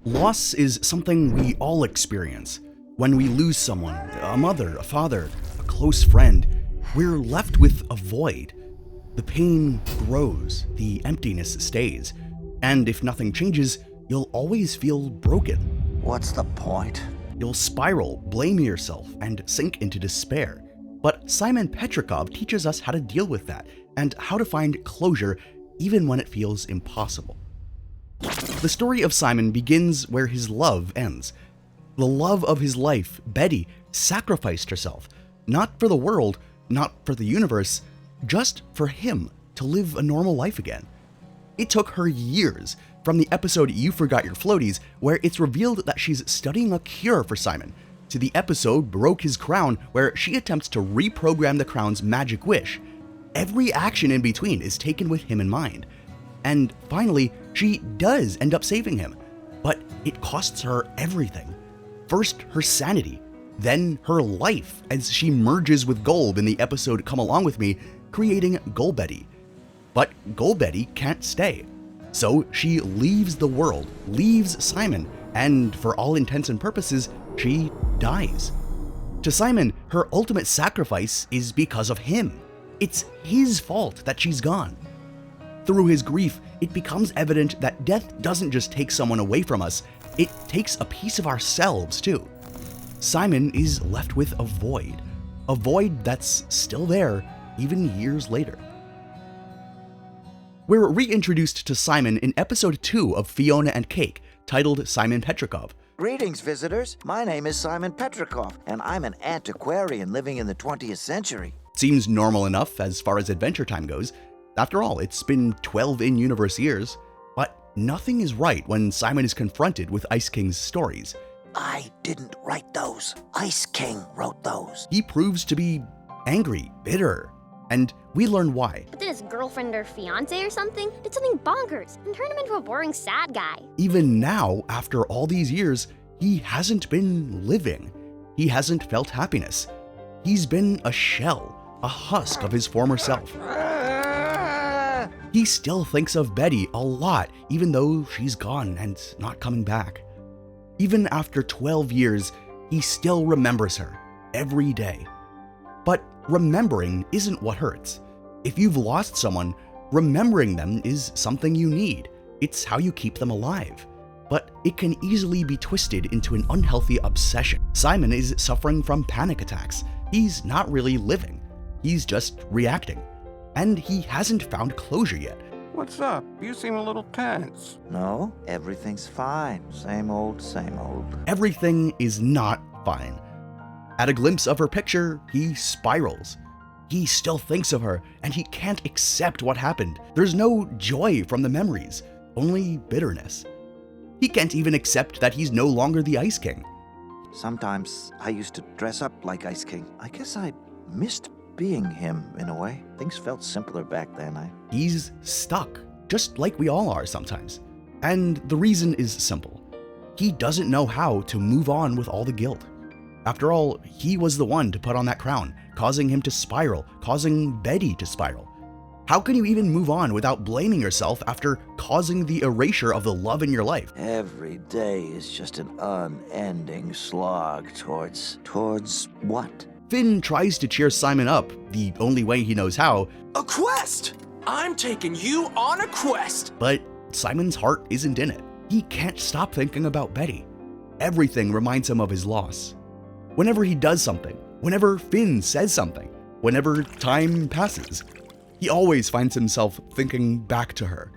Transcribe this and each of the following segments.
Loss is something we all experience. When we lose someone, a mother, a father, a close friend, we're left with a void. The pain grows, the emptiness stays, and if nothing changes, you'll always feel broken. What's the point? You'll spiral, blame yourself, and sink into despair. But Simon Petrikov teaches us how to deal with that, and how to find closure even when it feels impossible. The story of Simon begins where his love ends. The love of his life, Betty, sacrificed herself, not for the world, not for the universe, just for him to live a normal life again. It took her years, from the episode You Forgot Your Floaties, where it's revealed that she's studying a cure for Simon, to the episode Broke His Crown, where she attempts to reprogram the crown's magic wish. Every action in between is taken with him in mind. And finally, she does end up saving him, but it costs her everything. First, her sanity, then her life, as she merges with Golb in the episode Come Along With Me, creating Golbetty. But Golbetty can't stay, so she leaves the world, leaves Simon, and for all intents and purposes, she dies. To Simon, her ultimate sacrifice is because of him. It's his fault that she's gone. Through his grief, it becomes evident that death doesn't just take someone away from us, it takes a piece of ourselves too. Simon is left with a void that's still there even years later. We're reintroduced to Simon in episode 2 of Fiona and Cake, titled Simon Petrikov. Greetings, visitors. My name is Simon Petrikov, and I'm an antiquarian living in the 20th century. Seems normal enough as far as Adventure Time goes. After all, it's been 12 in-universe years, but nothing is right when Simon is confronted with Ice King's stories. I didn't write those. Ice King wrote those. He proves to be angry, bitter, and we learn why. But then his girlfriend or fiance or something did something bonkers and turned him into a boring sad guy. Even now, after all these years, he hasn't been living. He hasn't felt happiness. He's been a shell, a husk of his former self. He still thinks of Betty a lot, even though she's gone and not coming back. Even after 12 years, he still remembers her every day. But remembering isn't what hurts. If you've lost someone, remembering them is something you need. It's how you keep them alive. But it can easily be twisted into an unhealthy obsession. Simon is suffering from panic attacks. He's not really living. He's just reacting. And he hasn't found closure yet. What's up? You seem a little tense. No, everything's fine. Same old, same old. Everything is not fine. At a glimpse of her picture, he spirals. He still thinks of her, and he can't accept what happened. There's no joy from the memories, only bitterness. He can't even accept that he's no longer the Ice King. Sometimes I used to dress up like Ice King. I guess I missed being him in a way. Things felt simpler back then. He's stuck, just like we all are sometimes. And the reason is simple. He doesn't know how to move on with all the guilt. After all, he was the one to put on that crown, causing him to spiral, causing Betty to spiral. How can you even move on without blaming yourself after causing the erasure of the love in your life? Every day is just an unending slog towards what? Finn tries to cheer Simon up, the only way he knows how. A quest! I'm taking you on a quest! But Simon's heart isn't in it. He can't stop thinking about Betty. Everything reminds him of his loss. Whenever he does something, whenever Finn says something, whenever time passes, he always finds himself thinking back to her.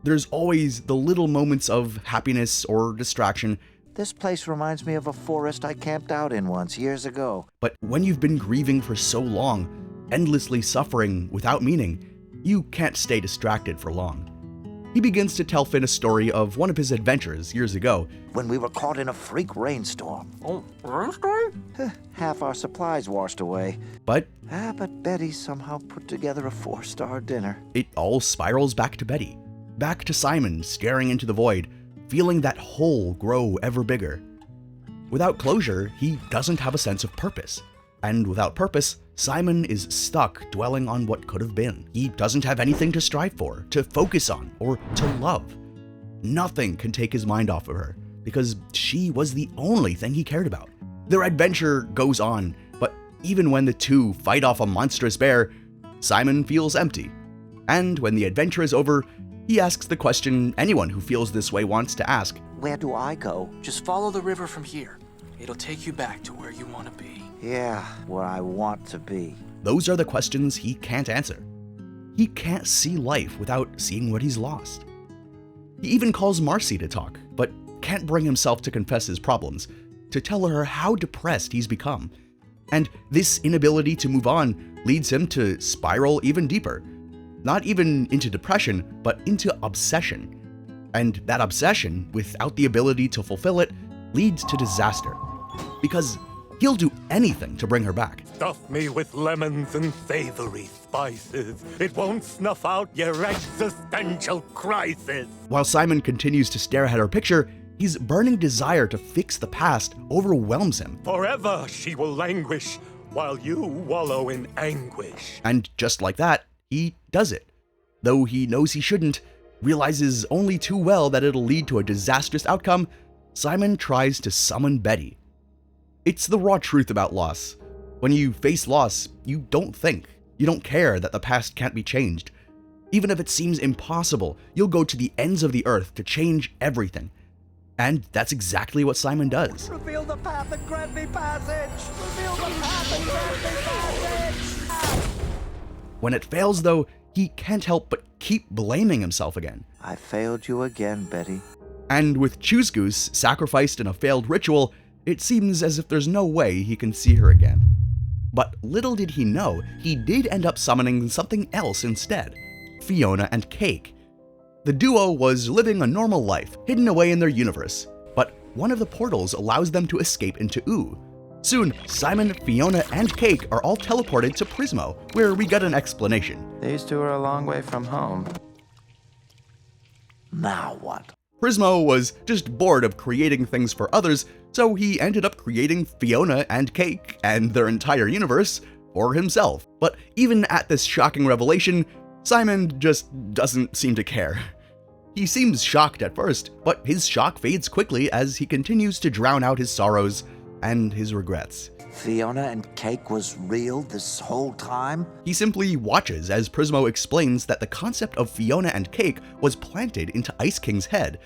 There's always the little moments of happiness or distraction. This place reminds me of a forest I camped out in once years ago. But when you've been grieving for so long, endlessly suffering without meaning, you can't stay distracted for long. He begins to tell Finn a story of one of his adventures years ago. When we were caught in a freak rainstorm. Oh, rainstorm? Half our supplies washed away. But Betty somehow put together a 4-star dinner. It all spirals back to Betty. Back to Simon staring into the void, feeling that hole grow ever bigger. Without closure, he doesn't have a sense of purpose. And without purpose, Simon is stuck dwelling on what could have been. He doesn't have anything to strive for, to focus on, or to love. Nothing can take his mind off of her. because she was the only thing he cared about. Their adventure goes on, but even when the two fight off a monstrous bear, Simon feels empty. And when the adventure is over, he asks the question anyone who feels this way wants to ask. Where do I go? Just follow the river from here. It'll take you back to where you want to be. Yeah, where I want to be. Those are the questions he can't answer. He can't see life without seeing what he's lost. He even calls Marcy to talk, but can't bring himself to confess his problems, to tell her how depressed he's become. And this inability to move on leads him to spiral even deeper. Not even into depression, but into obsession. And that obsession, without the ability to fulfill it, leads to disaster. Because he'll do anything to bring her back. Stuff me with lemons and savory spices. It won't snuff out your existential crisis. While Simon continues to stare at her picture, his burning desire to fix the past overwhelms him. Forever she will languish, while you wallow in anguish. And just like that, he does it. Though he knows he shouldn't, realizes only too well that it'll lead to a disastrous outcome, Simon tries to summon Betty. It's the raw truth about loss. When you face loss, you don't think. You don't care that the past can't be changed. Even if it seems impossible, you'll go to the ends of the earth to change everything. And that's exactly what Simon does. Reveal the path and grant me passage! Reveal the path and grant me passage! When it fails, though, he can't help but keep blaming himself again. I failed you again, Betty. And with Choose Goose sacrificed in a failed ritual, it seems as if there's no way he can see her again. But little did he know, he did end up summoning something else instead. Fiona and Cake. The duo was living a normal life, hidden away in their universe, but one of the portals allows them to escape into Oo. Soon, Simon, Fiona, and Cake are all teleported to Prismo, where we get an explanation. These two are a long way from home. Now what? Prismo was just bored of creating things for others, so he ended up creating Fiona and Cake and their entire universe for himself. But even at this shocking revelation, Simon just doesn't seem to care. He seems shocked at first, but his shock fades quickly as he continues to drown out his sorrows and his regrets. Fiona and Cake was real this whole time? He simply watches as Prismo explains that the concept of Fiona and Cake was planted into Ice King's head.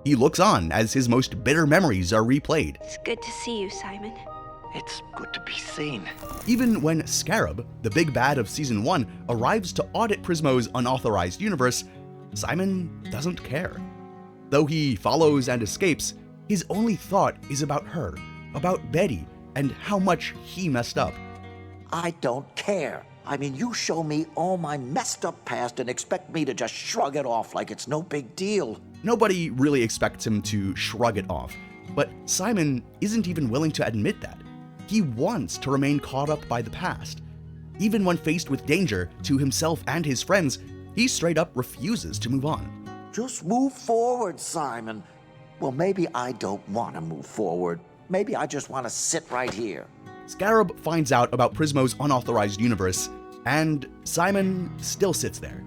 He looks on as his most bitter memories are replayed. It's good to see you, Simon. It's good to be seen. Even when Scarab, the big bad of Season 1, arrives to audit Prismo's unauthorized universe, Simon doesn't care. Though he follows and escapes, his only thought is about her, about Betty, and how much he messed up. I don't care. I mean, you show me all my messed up past and expect me to just shrug it off like it's no big deal. Nobody really expects him to shrug it off, but Simon isn't even willing to admit that. He wants to remain caught up by the past. Even when faced with danger to himself and his friends, he straight up refuses to move on. Just move forward, Simon. Well, maybe I don't want to move forward. Maybe I just want to sit right here. Scarab finds out about Prismo's unauthorized universe, and Simon still sits there.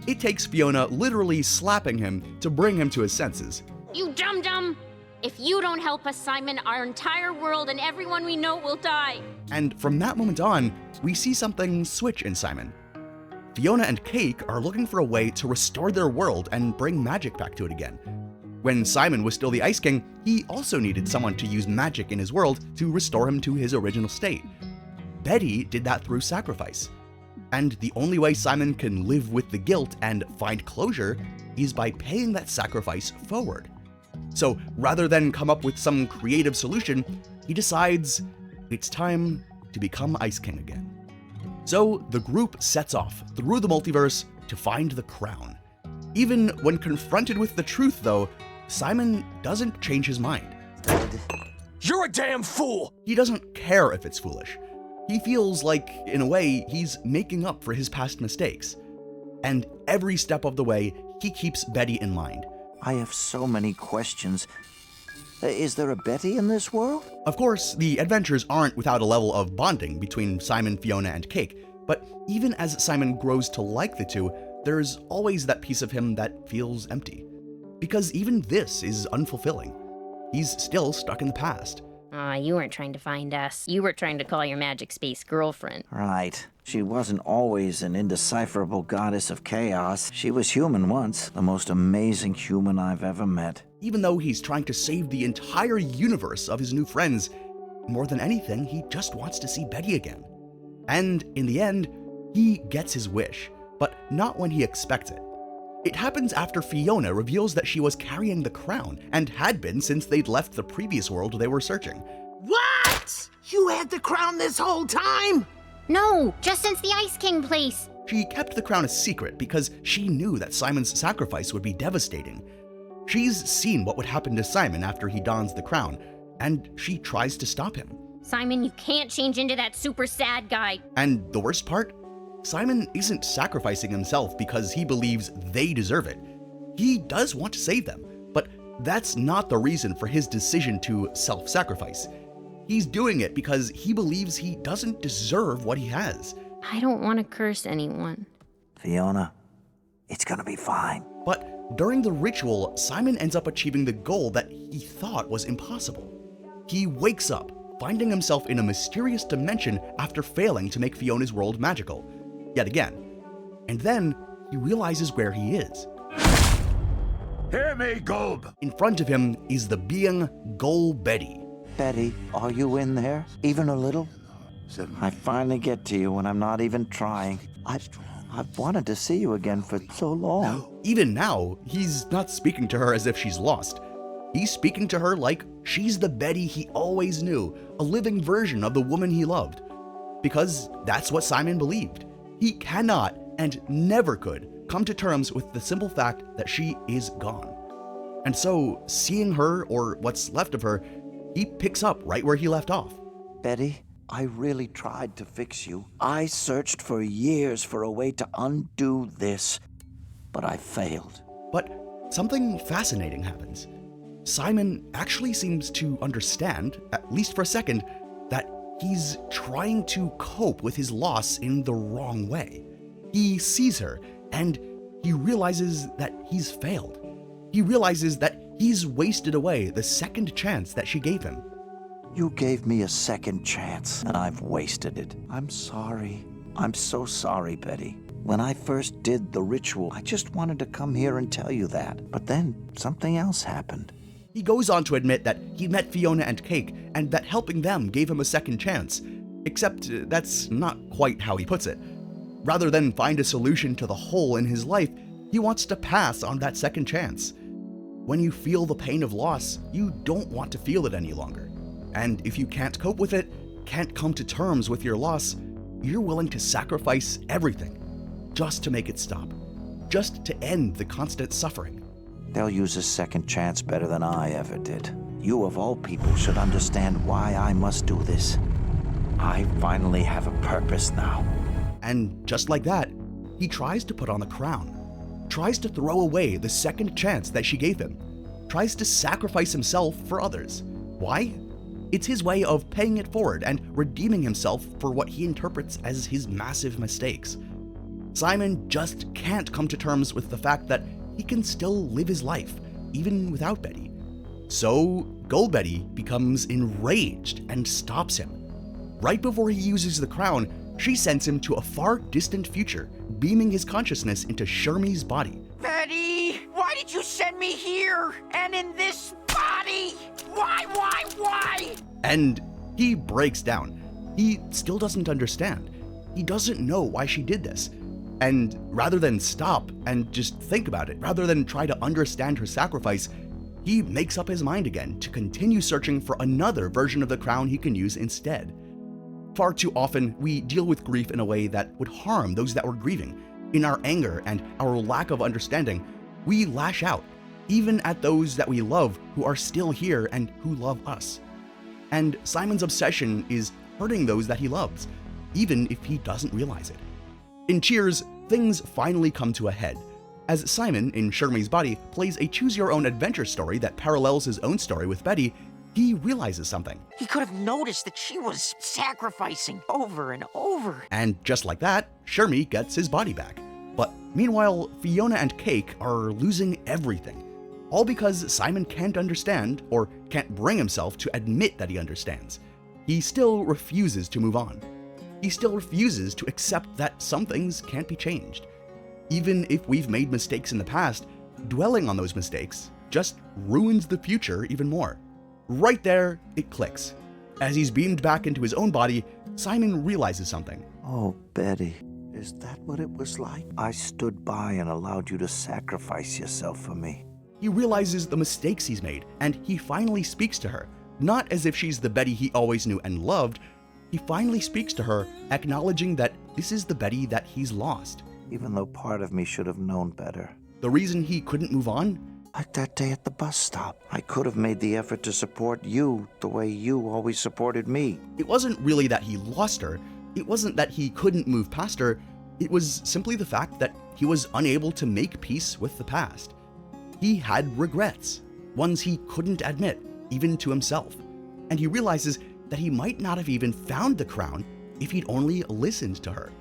It takes Fiona literally slapping him to bring him to his senses. You dum-dum! If you don't help us, Simon, our entire world and everyone we know will die. And from that moment on, we see something switch in Simon. Fiona and Cake are looking for a way to restore their world and bring magic back to it again. When Simon was still the Ice King, he also needed someone to use magic in his world to restore him to his original state. Betty did that through sacrifice. And the only way Simon can live with the guilt and find closure is by paying that sacrifice forward. So rather than come up with some creative solution, he decides it's time to become Ice King again. So the group sets off through the multiverse to find the crown. Even when confronted with the truth, though, Simon doesn't change his mind. You're a damn fool! He doesn't care if it's foolish. He feels like, in a way, he's making up for his past mistakes. And every step of the way, he keeps Betty in mind. I have so many questions. Is there a Betty in this world? Of course, the adventures aren't without a level of bonding between Simon, Fiona, and Cake, but even as Simon grows to like the two, there's always that piece of him that feels empty. Because even this is unfulfilling. He's still stuck in the past. Aw, you weren't trying to find us. You were trying to call your magic space girlfriend. Right. She wasn't always an indecipherable goddess of chaos. She was human once, the most amazing human I've ever met. Even though he's trying to save the entire universe of his new friends, more than anything, he just wants to see Betty again. And in the end, he gets his wish, but not when he expects it. It happens after Fiona reveals that she was carrying the crown, and had been since they'd left the previous world they were searching. What? You had the crown this whole time? No, just since the Ice King place. She kept the crown a secret because she knew that Simon's sacrifice would be devastating. She's seen what would happen to Simon after he dons the crown, and she tries to stop him. Simon, you can't change into that super sad guy. And the worst part? Simon isn't sacrificing himself because he believes they deserve it. He does want to save them, but that's not the reason for his decision to self-sacrifice. He's doing it because he believes he doesn't deserve what he has. I don't want to curse anyone. Fiona, it's gonna be fine. But during the ritual, Simon ends up achieving the goal that he thought was impossible. He wakes up, finding himself in a mysterious dimension after failing to make Fiona's world magical, yet again. And then he realizes where he is. Hear me, Golb! In front of him is the being Gol Betty. Betty, are you in there? Even a little? I finally get to you when I'm not even trying. I've wanted to see you again for so long. Even now, he's not speaking to her as if she's lost. He's speaking to her like she's the Betty he always knew, a living version of the woman he loved. Because that's what Simon believed. He cannot and never could come to terms with the simple fact that she is gone. And so, seeing her, or what's left of her, he picks up right where he left off. Betty, I really tried to fix you. I searched for years for a way to undo this, but I failed. But something fascinating happens. Simon actually seems to understand, at least for a second, that he's trying to cope with his loss in the wrong way. He sees her, and he realizes that he's failed. He realizes that he's wasted away the second chance that she gave him. You gave me a second chance, and I've wasted it. I'm sorry. I'm so sorry, Betty. When I first did the ritual, I just wanted to come here and tell you that. But then something else happened. He goes on to admit that he met Fiona and Cake, and that helping them gave him a second chance. Except that's not quite how he puts it. Rather than find a solution to the hole in his life, he wants to pass on that second chance. When you feel the pain of loss, you don't want to feel it any longer. And if you can't cope with it, can't come to terms with your loss, you're willing to sacrifice everything just to make it stop, just to end the constant suffering. They'll use a second chance better than I ever did. You of all people should understand why I must do this. I finally have a purpose now. And just like that, he tries to put on the crown, tries to throw away the second chance that she gave him, tries to sacrifice himself for others. Why? It's his way of paying it forward and redeeming himself for what he interprets as his massive mistakes. Simon just can't come to terms with the fact that he can still live his life, even without Betty. So, Gol Betty becomes enraged and stops him. Right before he uses the crown, she sends him to a far distant future, beaming his consciousness into Shermie's body. Betty, why did you send me here? And in this body? Why? And he breaks down. He still doesn't understand. He doesn't know why she did this. And rather than stop and just think about it, rather than try to understand her sacrifice, he makes up his mind again to continue searching for another version of the crown he can use instead. Far too often, we deal with grief in a way that would harm those that we're grieving. In our anger and our lack of understanding, we lash out, even at those that we love who are still here and who love us. And Simon's obsession is hurting those that he loves, even if he doesn't realize it. In Cheers, things finally come to a head. As Simon, in Shermie's body, plays a choose-your-own-adventure story that parallels his own story with Betty, he realizes something. He could have noticed that she was sacrificing over and over. And just like that, Shermie gets his body back. But meanwhile, Fiona and Cake are losing everything. All because Simon can't understand, or can't bring himself to admit that he understands. He still refuses to move on. He still refuses to accept that some things can't be changed. Even if we've made mistakes in the past, dwelling on those mistakes just ruins the future even more. Right there, it clicks. As he's beamed back into his own body, Simon realizes something. Oh, Betty, is that what it was like? I stood by and allowed you to sacrifice yourself for me. He realizes the mistakes he's made, and he finally speaks to her, not as if she's the Betty he always knew and loved. He finally speaks to her, acknowledging that this is the Betty that he's lost. Even though part of me should have known better. The reason he couldn't move on? Like that day at the bus stop. I could have made the effort to support you the way you always supported me. It wasn't really that he lost her. It wasn't that he couldn't move past her. It was simply the fact that he was unable to make peace with the past. He had regrets, ones he couldn't admit, even to himself. And he realizes that he might not have even found the crown if he'd only listened to her.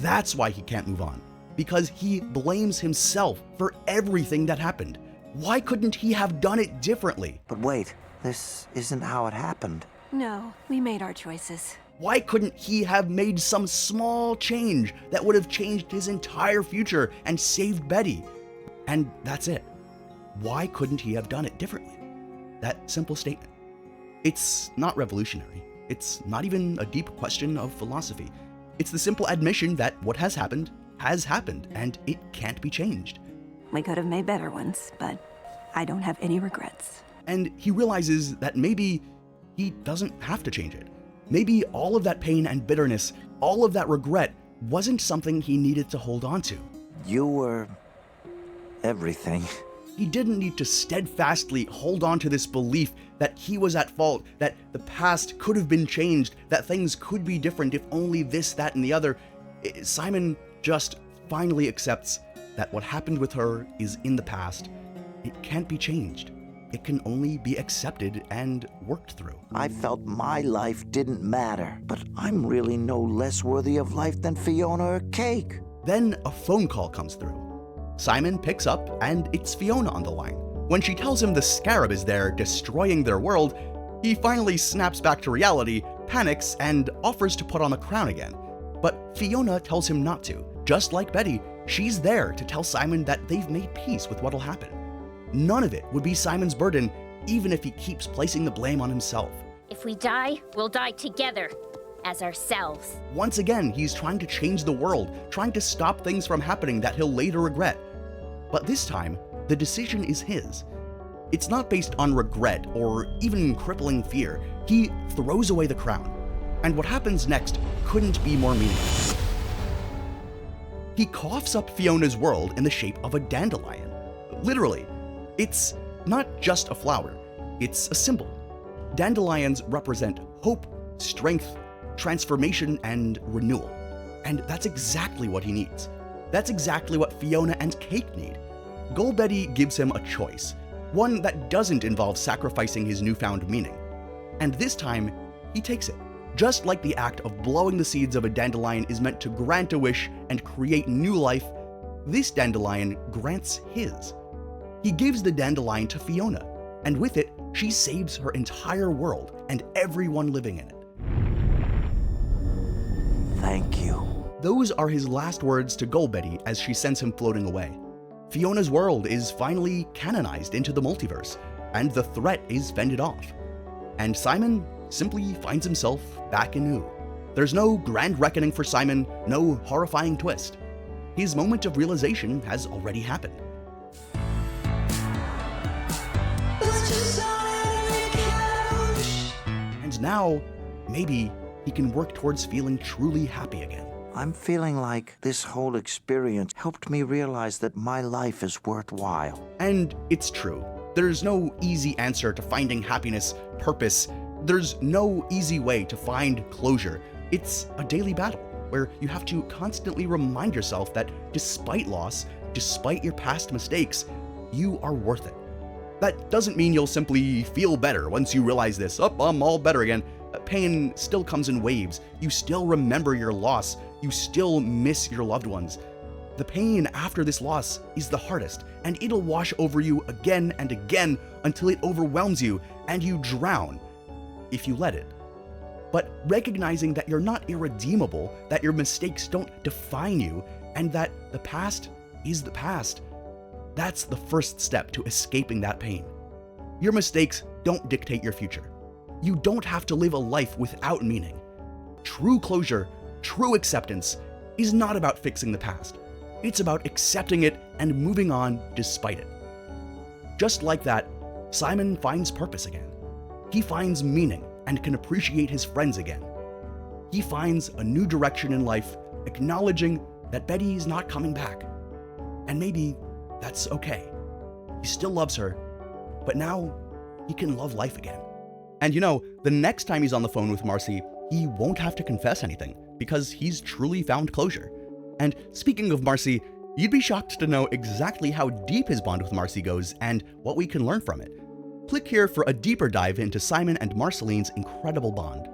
That's why he can't move on, because he blames himself for everything that happened. Why couldn't he have done it differently? But wait, this isn't how it happened. No, we made our choices. Why couldn't he have made some small change that would have changed his entire future and saved Betty? And that's it. Why couldn't he have done it differently? That simple statement. It's not revolutionary. It's not even a deep question of philosophy. It's the simple admission that what has happened, and it can't be changed. We could have made better ones, but I don't have any regrets. And he realizes that maybe he doesn't have to change it. Maybe all of that pain and bitterness, all of that regret, wasn't something he needed to hold on to. You were everything. He didn't need to steadfastly hold on to this belief that he was at fault, that the past could have been changed, that things could be different if only this, that, and the other. Simon just finally accepts that what happened with her is in the past. It can't be changed. It can only be accepted and worked through. I felt my life didn't matter, but I'm really no less worthy of life than Fiona or Cake. Then a phone call comes through. Simon picks up, and it's Fiona on the line. When she tells him the scarab is there destroying their world, he finally snaps back to reality, panics, and offers to put on the crown again. But Fiona tells him not to. Just like Betty, she's there to tell Simon that they've made peace with what'll happen. None of it would be Simon's burden, even if he keeps placing the blame on himself. If we die, we'll die together, as ourselves. Once again, he's trying to change the world, trying to stop things from happening that he'll later regret. But this time, the decision is his. It's not based on regret or even crippling fear. He throws away the crown. And what happens next couldn't be more meaningless. He coughs up Fiona's world in the shape of a dandelion. Literally. It's not just a flower, it's a symbol. Dandelions represent hope, strength, transformation, and renewal. And that's exactly what he needs. That's exactly what Fiona and Cake need. Golbetty gives him a choice, one that doesn't involve sacrificing his newfound meaning. And this time, he takes it. Just like the act of blowing the seeds of a dandelion is meant to grant a wish and create new life, this dandelion grants his. He gives the dandelion to Fiona, and with it, she saves her entire world and everyone living in it. Thank you. Those are his last words to Golbetty as she sends him floating away. Fiona's world is finally canonized into the multiverse, and the threat is fended off. And Simon simply finds himself back anew. There's no grand reckoning for Simon, no horrifying twist. His moment of realization has already happened. And now, maybe he can work towards feeling truly happy again. I'm feeling like this whole experience helped me realize that my life is worthwhile. And it's true. There's no easy answer to finding happiness, purpose. There's no easy way to find closure. It's a daily battle where you have to constantly remind yourself that despite loss, despite your past mistakes, you are worth it. That doesn't mean you'll simply feel better once you realize this. Oh, I'm all better again. Pain still comes in waves. You still remember your loss. You still miss your loved ones. The pain after this loss is the hardest, and it'll wash over you again and again until it overwhelms you and you drown, if you let it. But recognizing that you're not irredeemable, that your mistakes don't define you, and that the past is the past, that's the first step to escaping that pain. Your mistakes don't dictate your future. You don't have to live a life without meaning. True closure, true acceptance, is not about fixing the past. It's about accepting it and moving on despite it. Just like that, Simon finds purpose again. He finds meaning and can appreciate his friends again. He finds a new direction in life, acknowledging that Betty is not coming back. And maybe that's okay. He still loves her, but now he can love life again. And the next time he's on the phone with Marcy, he won't have to confess anything because he's truly found closure. And speaking of Marcy, you'd be shocked to know exactly how deep his bond with Marcy goes and what we can learn from it. Click here for a deeper dive into Simon and Marceline's incredible bond.